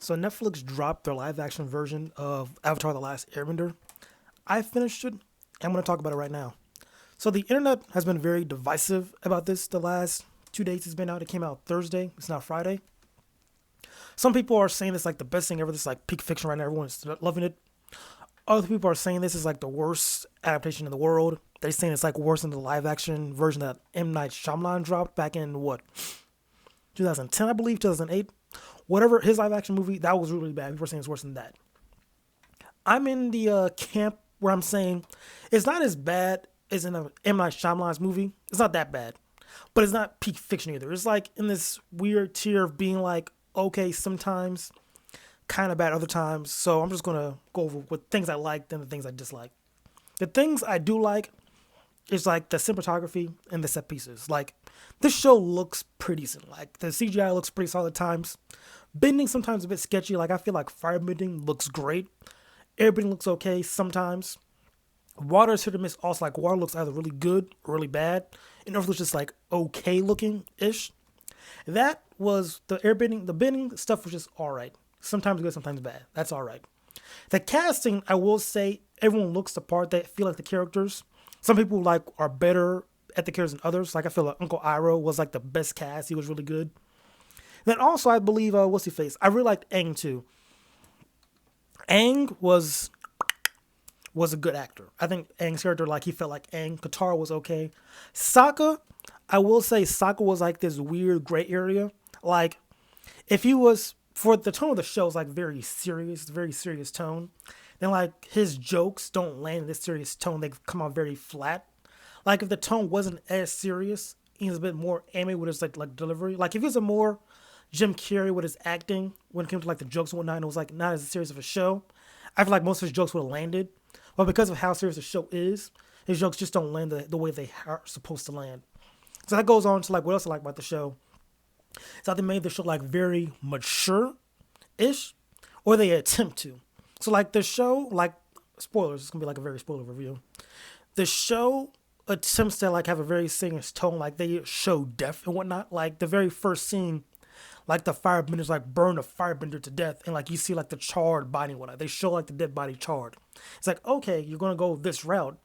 So Netflix dropped their live action version of Avatar: The Last Airbender. I finished it. And I'm going to talk about it right now. So the internet has been very divisive about this the last 2 days it's been out. It came out Thursday. It's not Friday. Some people are saying it's like the best thing ever. This is like peak fiction right now. Everyone's loving it. Other people are saying this is like the worst adaptation in the world. They're saying it's like worse than the live action version that M. Night Shyamalan dropped back in what, 2010, I believe, 2008. Whatever, his live action movie, that was really bad. People are saying it's worse than that. I'm in the camp where I'm saying it's not as bad as in a M. Night Shyamalan's movie. It's not that bad, but it's not peak fiction either. It's like in this weird tier of being like okay sometimes, kind of bad other times. So I'm just gonna go over what things I liked and the things I disliked. The things I do like is like the cinematography and the set pieces. Like this show looks pretty decent. Like the CGI looks pretty solid at times. Bending sometimes a bit sketchy. Like I feel like firebending looks great. Airbending looks okay sometimes. Water is hit or miss. Also, like water looks either really good or really bad, and earth looks just like okay looking ish. That was the airbending. The bending stuff was just all right. Sometimes good, sometimes bad. That's all right. The casting, I will say, everyone looks the part. They feel like the characters. Some people like are better at the characters than others. Like I feel like Uncle Iroh was like the best cast. He was really good. Then also I believe what's his face? I really liked Aang too. Aang was a good actor. I think Aang's character, like he felt like Aang. Katara was okay. Sokka, I will say Sokka was like this weird gray area. Like if he was for the tone of the show is like very serious tone. Then like his jokes don't land in this serious tone. They come out very flat. Like if the tone wasn't as serious, he was a bit more anime with his like delivery. Like if he was a more Jim Carrey with his acting when it came to like the jokes and whatnot, and it was like not as serious of a show. I feel like most of his jokes would have landed. But because of how serious the show is, his jokes just don't land the way they are supposed to land. So that goes on to like what else I like about the show. So they made the show like very mature-ish, or they attempt to. So like the show, like spoilers, it's gonna be like a very spoiler review. The show attempts to like have a very serious tone, like they show death and whatnot. Like the very first scene, like the firebenders like burn a firebender to death, and like you see like the charred body and whatnot. They show like the dead body charred. It's like okay, you're gonna go this route,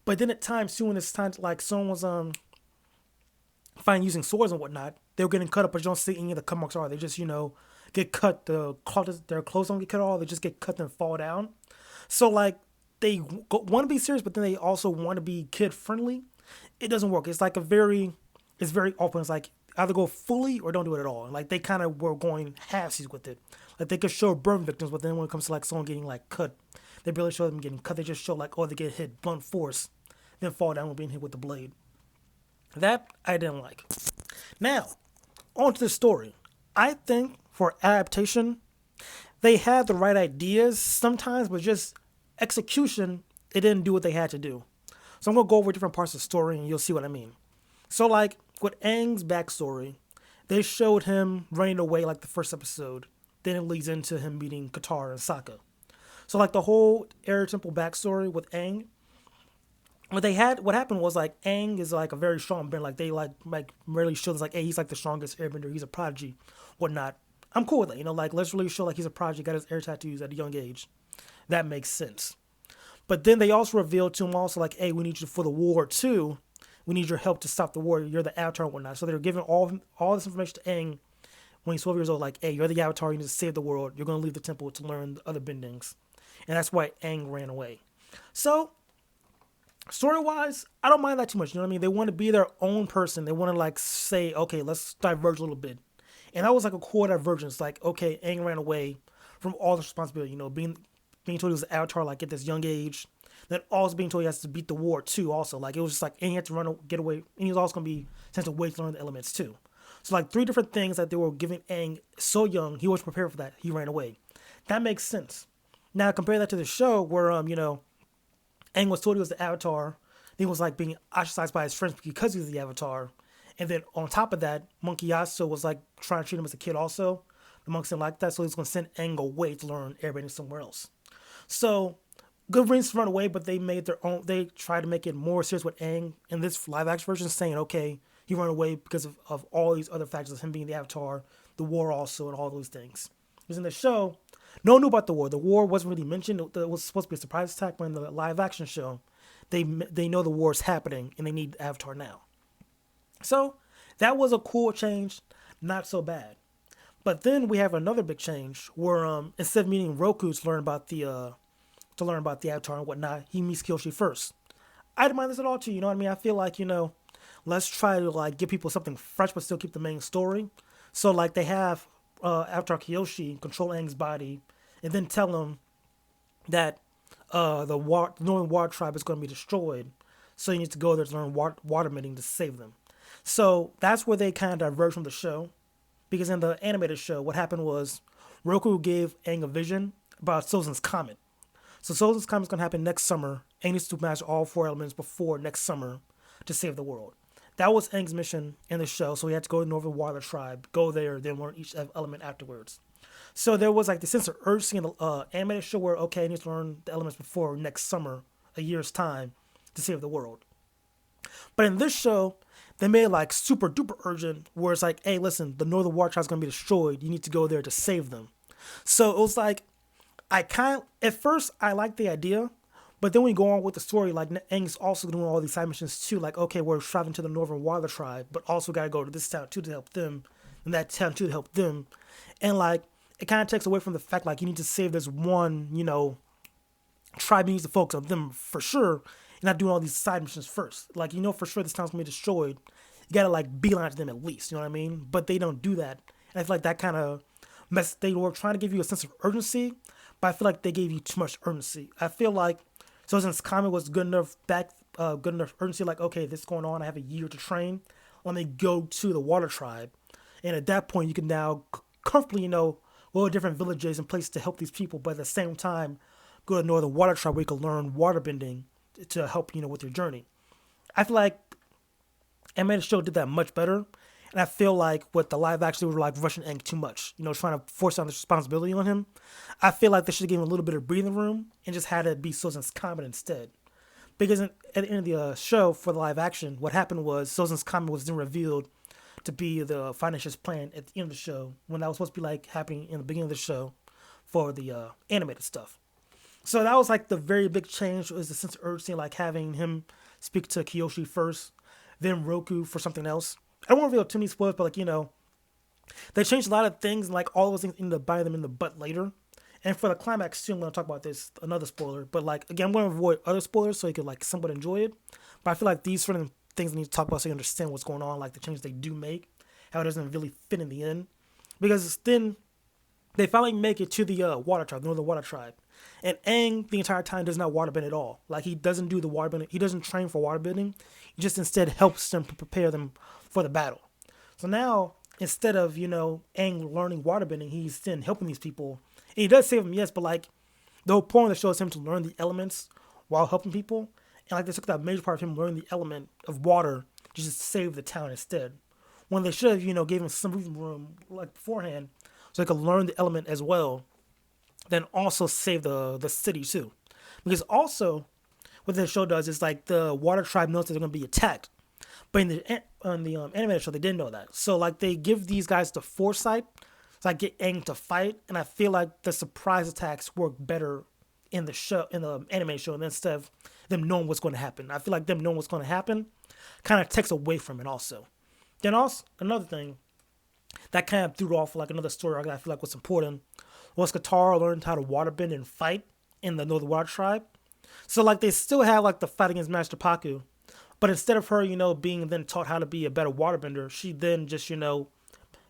but then at times too, when it's time to like someone was fine using swords and whatnot, they were getting cut up, but you don't see any of the cut marks are. They just get cut. Their clothes don't get cut off. They just get cut and fall down. So like they want to be serious, but then they also want to be kid friendly. It doesn't work. It's like it's very open. It's like either go fully or don't do it at all. And like they kind of were going halfsies with it. Like they could show burn victims, but then when it comes to like someone getting like cut, they barely show them getting cut. They just show like they get hit blunt force, then fall down when being hit with the blade. That I didn't like. Now, on to the story. I think for adaptation, they had the right ideas sometimes, but just execution, it didn't do what they had to do. So I'm gonna go over different parts of the story and you'll see what I mean. So like with Aang's backstory, they showed him running away like the first episode. Then it leads into him meeting Katara and Sokka. So like the whole Air Temple backstory with Aang, what happened was like Aang is like a very strong bender. Like they like really show this like hey he's like the strongest airbender. He's a prodigy, whatnot. I'm cool with that. Like let's really show like he's a prodigy. Got his air tattoos at a young age. That makes sense. But then they also revealed to him also like hey we need you for the war too. We need your help to stop the war. You're the Avatar and whatnot. So they're giving all this information to Aang when he's 12 years old. Like hey you're the Avatar. You need to save the world. You're gonna leave the temple to learn the other bendings, and that's why Aang ran away. So story-wise, I don't mind that too much. You know what I mean? They want to be their own person. They want to like say, okay, let's diverge a little bit. And that was like a cool divergence. Like, okay, Aang ran away from all the responsibility. Being told he was an avatar like at this young age. Then also being told he has to beat the war too. Also, like it was just like Aang had to get away, and he was also gonna be sent away to learn the elements too. So like three different things that they were giving Aang so young. He wasn't prepared for that. He ran away. That makes sense. Now compare that to the show where Aang was told he was the Avatar. Then he was like being ostracized by his friends because he was the Avatar. And then on top of that, Monkey Yasuo was like trying to treat him as a kid also. The monks didn't like that, so he was going to send Aang away to learn airbending somewhere else. So, good reasons to run away, but they made their own. They tried to make it more serious with Aang in this live action version, saying, okay, he ran away because of all these other factors, him being the Avatar, the war also, and all those things. Because in the show, no one knew about the war. The war wasn't really mentioned. It was supposed to be a surprise attack, but in the live action show, they know the war is happening and they need Avatar now. So that was a cool change, not so bad. But then we have another big change where instead of meeting Roku to learn about the Avatar and whatnot, he meets Kyoshi first. I didn't mind this at all too. You know what I mean? I feel like let's try to like give people something fresh but still keep the main story. So like they have Avatar Kyoshi control Aang's body, and then tell him that the Northern Water Tribe is going to be destroyed. So you need to go there to learn water bending to save them. So that's where they kind of diverge from the show, because in the animated show, what happened was Roku gave Aang a vision about Sozin's Comet. So Sozin's Comet is going to happen next summer. Aang needs to master all four elements before next summer to save the world. That was Aang's mission in the show, so he had to go to the Northern Water Tribe, go there, then learn each element afterwards. So there was like the sense of urgency in the animated show where, okay, he needs to learn the elements before next summer, a year's time, to save the world. But in this show, they made it like super duper urgent, where it's like, hey, listen, the Northern Water Tribe is going to be destroyed. You need to go there to save them. So it was like, at first, I liked the idea, but then we go on with the story, like, Aang's also doing all these side missions too. Like, okay, we're traveling to the Northern Water Tribe, but also got to go to this town too to help them, and that town too to help them. And like, it kind of takes away from the fact, like, you need to save this one, tribe needs to focus on them for sure, and not doing all these side missions first. Like, for sure this town's gonna be destroyed. You gotta like beeline to them at least, you know what I mean? But they don't do that, and I feel like that kind of they were trying to give you a sense of urgency, but I feel like they gave you too much urgency. I feel like so since Kami was good enough urgency, like, okay, this is going on. I have a year to train. Let me go to the Water Tribe, and at that point, you can now comfortably, go to different villages and places to help these people, but at the same time, go to the Northern Water Tribe where you can learn waterbending to help with your journey. I feel like animated show did that much better, and I feel like with the live action, we were like rushing Aang too much, trying to force down this responsibility on him. I feel like they should have given him a little bit of breathing room and just had it be Sozin's Comet instead. Because at the end of the show for the live action, what happened was Sozin's Comet was then revealed to be the financial plan at the end of the show, when that was supposed to be like happening in the beginning of the show for the animated stuff. So that was like the very big change, was the sense of urgency, like having him speak to Kyoshi first, then Roku for something else. I don't want to reveal too many spoilers, but they changed a lot of things, and like all those things end up biting them in the butt later. And for the climax too, I'm going to talk about this, another spoiler. But like, again, I'm going to avoid other spoilers so you can like somewhat enjoy it. But I feel like these sort of things I need to talk about so you understand what's going on, like the changes they do make, how it doesn't really fit in the end. Because then they finally make it to the Water Tribe, the Northern Water Tribe. And Aang, the entire time, does not waterbend at all. Like, he doesn't do the waterbending. He doesn't train for waterbending. He just instead helps them prepare them for the battle. So now, instead of, Aang learning waterbending, he's then helping these people. And he does save them, yes, but like, the whole point of the show is him to learn the elements while helping people. And like, they took that major part of him learning the element of water to just save the town instead. When they should have, gave him some breathing room like beforehand, so they could learn the element as well, then also save the city too. Because also, what the show does is like the Water Tribe knows that they're going to be attacked. But in the animated show, they didn't know that. So like, they give these guys the foresight to like get Aang to fight, and I feel like the surprise attacks work better in the anime show, instead of them knowing what's going to happen. I feel like them knowing what's going to happen kind of takes away from it also. Then also, another thing that kind of threw off like another story I feel like was important was Katara learned how to waterbend and fight in the Northern Water Tribe. So like, they still have like the fight against Master Paku, but instead of her, being then taught how to be a better waterbender, she then just,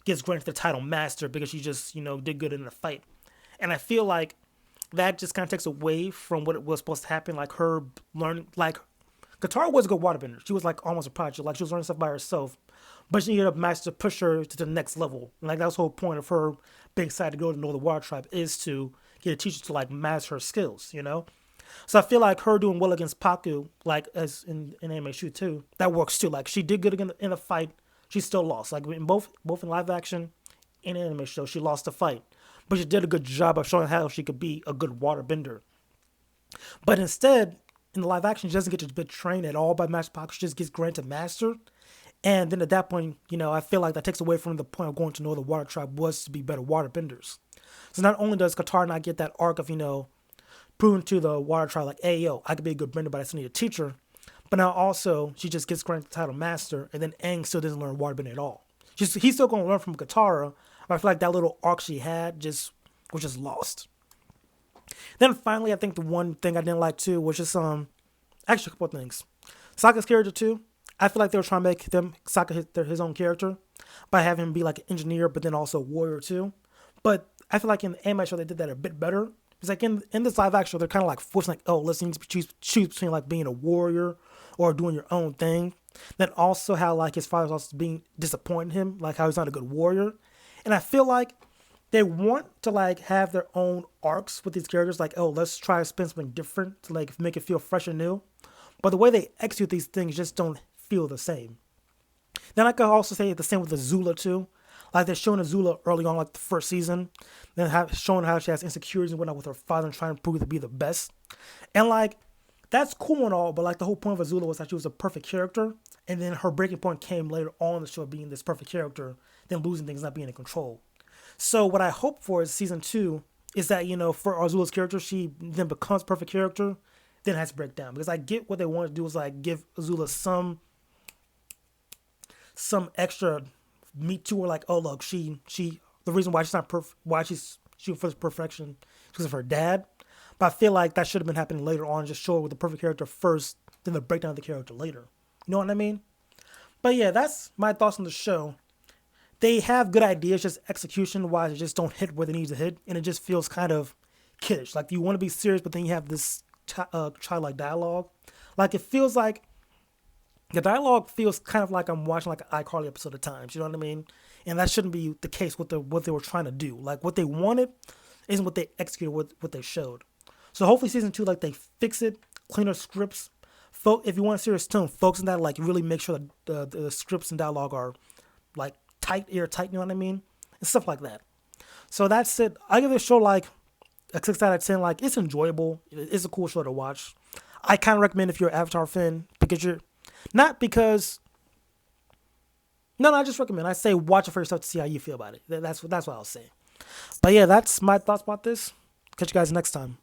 gets granted the title Master because she just, did good in the fight. And I feel like that just kind of takes away from what it was supposed to happen. Like, her learning, like, Katara was a good waterbender. She was like almost a project. Like, she was learning stuff by herself, but she needed a master to push her to the next level. And like, that was the whole point of her being excited to go to the Northern Water Tribe, is to get a teacher to like master her skills, So I feel like her doing well against Paku, like as in anime shoot too, that works too. Like, she did good in a fight, she still lost. Like, in both in live action and anime show, she lost the fight, but she did a good job of showing how she could be a good waterbender. But instead, in the live action, she doesn't get to be trained at all by Master Paku. She just gets granted Master. And then at that point, I feel like that takes away from the point of going to know the Water Tribe was to be better waterbenders. So not only does Katara not get that arc of, proving to the water tribe like, hey, yo, I could be a good bender, but I still need a teacher. But now also, she just gets granted the title master, and then Aang still doesn't learn waterbending at all. He's still going to learn from Katara, but I feel like that little arc she had was just lost. Then finally, I think the one thing I didn't like too was just actually a couple of things. Sokka's character too. I feel like they were trying to make Sokka his own character by having him be like an engineer, but then also a warrior too. But I feel like in the anime show they did that a bit better. It's like in this live action, they're kind of like forcing like, oh, let's choose between like being a warrior or doing your own thing. Then also how like his father's also being disappointing him, like how he's not a good warrior. And I feel like they want to like have their own arcs with these characters, like, oh, let's try to spin something different to like make it feel fresh and new. But the way they execute these things just don't feel the same. Then I could also say the same with Azula too. Like they're showing Azula early on, like the first season, then showing how she has insecurities and whatnot with her father and trying to prove to be the best. And like that's cool and all, but like the whole point of Azula was that she was a perfect character, and then her breaking point came later on in the show being this perfect character, then losing things, not being in control. So what I hope for is season 2 is that for Azula's character, she then becomes perfect character, then has to break down, because I get what they want to do is like give Azula some extra meat to her, like, oh look, she the reason why she's not why she's shooting for perfection is because of her dad. But I feel like that should have been happening later on, just show her with the perfect character first, then the breakdown of the character later. You know what I mean? But yeah, that's my thoughts on the show. They have good ideas, just execution wise, it just don't hit where they need to hit, and it just feels kind of kiddish. Like you want to be serious, but then you have this childlike dialogue. Like it feels like the dialogue feels kind of like I'm watching like an iCarly episode of Times. You know what I mean? And that shouldn't be the case with what they were trying to do. Like what they wanted isn't what they executed, what they showed. So hopefully season 2, like they fix it, cleaner scripts. If you want a serious tone, focus on that. Like really make sure that the scripts and dialogue are like tight, airtight. You know what I mean? And stuff like that. So that's it. I give this show like a 6 out of 10. Like it's enjoyable. It's a cool show to watch. I kind of recommend if you're an Avatar fan, because you're not because. No, I just recommend. I say watch it for yourself to see how you feel about it. That's what I'll say. But yeah, that's my thoughts about this. Catch you guys next time.